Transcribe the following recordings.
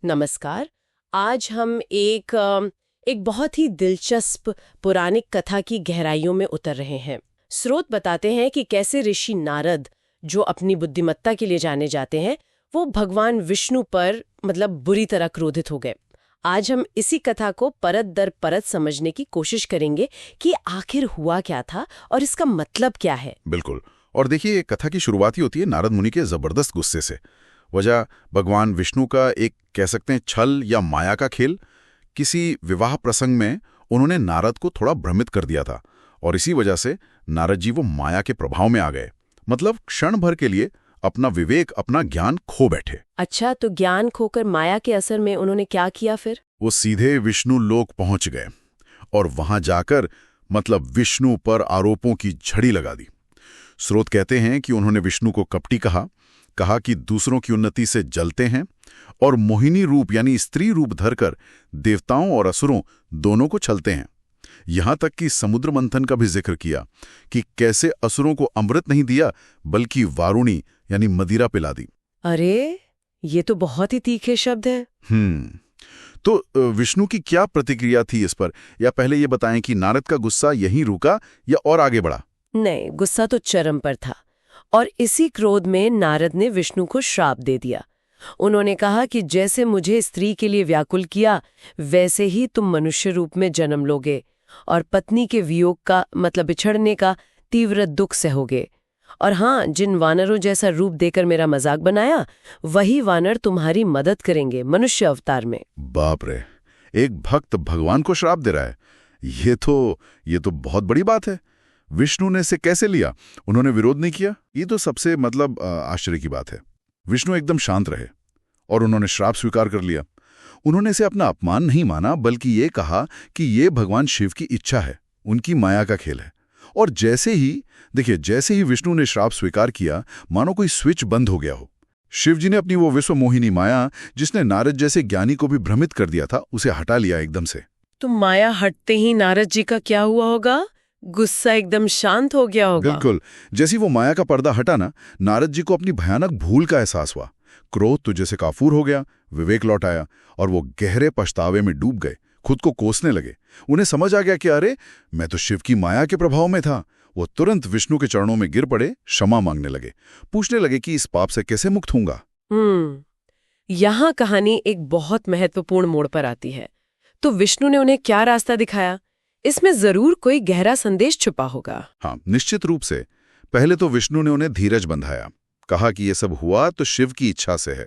नमस्कार। आज हम एक बहुत ही दिलचस्प पौराणिक कथा की गहराइयों में उतर रहे हैं। स्रोत बताते हैं कि कैसे ऋषि नारद, जो अपनी बुद्धिमत्ता के लिए जाने जाते हैं, वो भगवान विष्णु पर बुरी तरह क्रोधित हो गए। आज हम इसी कथा को परत दर परत समझने की कोशिश करेंगे कि आखिर हुआ क्या था और इसका मतलब क्या है। बिल्कुल। और देखिए, ये कथा की शुरुआत ही होती है नारद मुनि के जबरदस्त गुस्से से। वजह भगवान विष्णु का एक कह सकते हैं छल या माया का खेल। किसी विवाह प्रसंग में उन्होंने नारद को थोड़ा भ्रमित कर दिया था और इसी वजह से नारद जी वो माया के प्रभाव में आ गए। मतलब क्षण भर के लिए अपना विवेक, अपना ज्ञान खो बैठे। अच्छा, तो ज्ञान खोकर माया के असर में उन्होंने क्या किया फिर? वो सीधे विष्णु लोक पहुंच गए और वहां जाकर विष्णु पर आरोपों की झड़ी लगा दी। स्रोत कहते हैं कि उन्होंने विष्णु को कपटी कहा कि दूसरों की उन्नति से जलते हैं और मोहिनी रूप यानी स्त्री रूप धरकर देवताओं और असुरों दोनों को छलते हैं। यहां तक कि समुद्र मंथन का भी जिक्र किया कि कैसे असुरों को अमृत नहीं दिया बल्कि वारुणी यानी मदिरा पिला दी। अरे, ये तो बहुत ही तीखे शब्द है। तो विष्णु की क्या प्रतिक्रिया थी इस पर? या पहले ये बताएं कि नारद का गुस्सा यहीं रुका या और आगे बढ़ा? नहीं, गुस्सा तो चरम पर था और इसी क्रोध में नारद ने विष्णु को श्राप दे दिया। उन्होंने कहा कि जैसे मुझे स्त्री के लिए व्याकुल किया, वैसे ही तुम मनुष्य रूप में जन्म लोगे और पत्नी के वियोग का बिछड़ने का तीव्र दुख सहोगे। और हाँ, जिन वानरों जैसा रूप देकर मेरा मजाक बनाया, वही वानर तुम्हारी मदद करेंगे मनुष्य अवतार में। बाप रे, एक भक्त भगवान को श्राप दे रहा है। ये तो बहुत बड़ी बात है। विष्णु ने इसे कैसे लिया? उन्होंने विरोध नहीं किया? ये तो सबसे आश्चर्य की बात है। विष्णु एकदम शांत रहे और उन्होंने श्राप स्वीकार कर लिया। उन्होंने इसे अपना अपमान नहीं माना, बल्कि ये कहा कि ये भगवान शिव की इच्छा है, उनकी माया का खेल है। और जैसे ही विष्णु ने श्राप स्वीकार किया, मानो कोई स्विच बंद हो गया हो। शिव जी ने अपनी वो विश्व मोहिनी माया, जिसने नारद जैसे ज्ञानी को भी भ्रमित कर दिया था, उसे हटा लिया एकदम से। तो माया हटते ही नारद जी का क्या हुआ होगा? गुस्सा एकदम शांत हो गया होगा। बिल्कुल। जैसी वो माया का पर्दा हटा ना, नारद जी को अपनी भयानक भूल का एहसास हुआ। क्रोध तो जैसे काफूर हो गया, विवेक लौट आया और वो गहरे पछतावे में डूब गए, खुद को कोसने लगे। उन्हें समझ आ गया कि अरे, मैं तो शिव की माया के प्रभाव में था। वो तुरंत विष्णु के चरणों में गिर पड़े, क्षमा मांगने लगे, पूछने लगे कि इस पाप से कैसे मुक्त होऊंगा। यहाँ कहानी एक बहुत महत्वपूर्ण मोड़ पर आती है। तो विष्णु ने उन्हें क्या रास्ता दिखाया? इसमें जरूर कोई गहरा संदेश छुपा होगा। हाँ, निश्चित रूप से। पहले तो विष्णु ने उन्हें धीरज बंधाया। कहा कि ये सब हुआ तो शिव की इच्छा से है,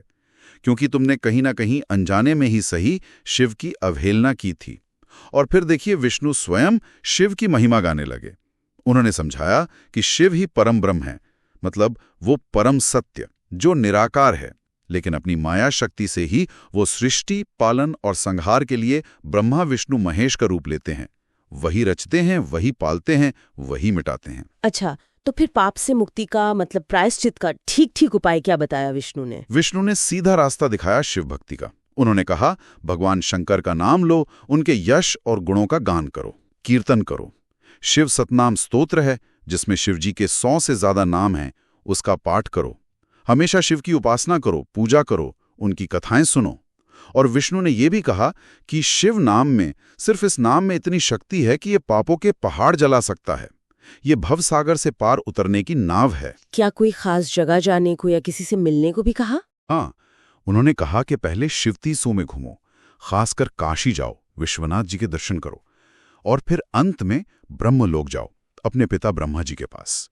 क्योंकि तुमने कहीं ना कहीं अनजाने में ही सही शिव की अवहेलना की थी। और फिर देखिए, विष्णु स्वयं शिव की महिमा गाने लगे। उन्होंने समझाया कि शिव ही परम ब्रह्म है, वो परम सत्य जो निराकार है, लेकिन अपनी माया शक्ति से ही वो सृष्टि, पालन और संहार के लिए ब्रह्मा विष्णु महेश का रूप लेते हैं। वही रचते हैं, वही पालते हैं, वही मिटाते हैं। अच्छा, तो फिर पाप से मुक्ति का प्रायश्चित का ठीक उपाय क्या बताया विष्णु ने? विष्णु ने सीधा रास्ता दिखाया शिव भक्ति का। उन्होंने कहा, भगवान शंकर का नाम लो, उनके यश और गुणों का गान करो, कीर्तन करो। शिव सतनाम स्तोत्र है, जिसमें शिव जी के 100 से ज्यादा नाम हैं, उसका पाठ करो। हमेशा शिव की उपासना करो, पूजा करो, उनकी कथाएं सुनो। और विष्णु ने यह भी कहा कि शिव नाम में, सिर्फ इस नाम में इतनी शक्ति है कि ये पापों के पहाड़ जला सकता है। ये भवसागर से पार उतरने की नाव है। क्या कोई खास जगह जाने को या किसी से मिलने को भी कहा? हाँ, उन्होंने कहा कि पहले शिवतीसों में घूमो, खासकर काशी जाओ, विश्वनाथ जी के दर्शन करो, और फिर अंत में ब्रह्मलोक जाओ, अपने पिता ब्रह्मा जी के पास।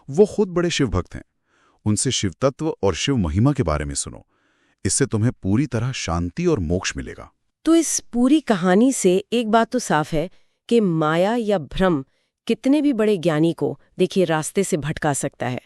वो खुद बड़े शिव भक्त हैं। उनसे शिव तत्व और शिव महिमा के बारे में सुनो। इससे तुम्हें पूरी तरह शांति और मोक्ष मिलेगा। तो इस पूरी कहानी से एक बात तो साफ है कि माया या भ्रम कितने भी बड़े ज्ञानी को रास्ते से भटका सकता है।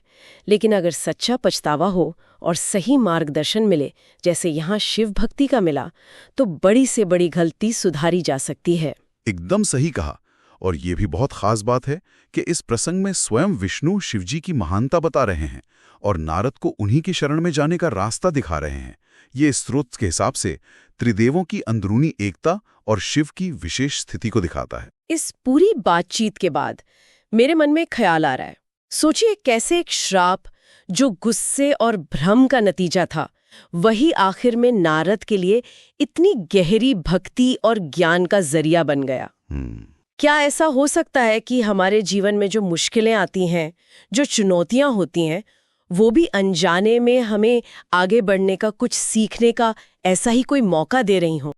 लेकिन अगर सच्चा पछतावा हो और सही मार्गदर्शन मिले, जैसे यहाँ शिव भक्ति का मिला, तो बड़ी से बड़ी गलती सुधारी जा सकती है। एकदम सही कहा। और ये भी बहुत खास बात है कि इस प्रसंग में स्वयं विष्णु शिवजी की महानता बता रहे हैं और नारद को उन्हीं की शरण में जाने का रास्ता दिखा रहे हैं। ये स्रोत के हिसाब से त्रिदेवों की अंदरूनी एकता और शिव की विशेष स्थिति को दिखाता है। इस पूरी बातचीत के बाद मेरे मन में एक ख्याल आ रहा है। सोचिए कैसे एक श्राप जो गुस्से और भ्रम का नतीजा था, वही आखिर में नारद के लिए इतनी गहरी भक्ति और ज्ञान का जरिया बन गया। क्या ऐसा हो सकता है कि हमारे जीवन में जो मुश्किलें आती हैं, जो चुनौतियां होती हैं, वो भी अनजाने में हमें आगे बढ़ने का, कुछ सीखने का ऐसा ही कोई मौका दे रही हों?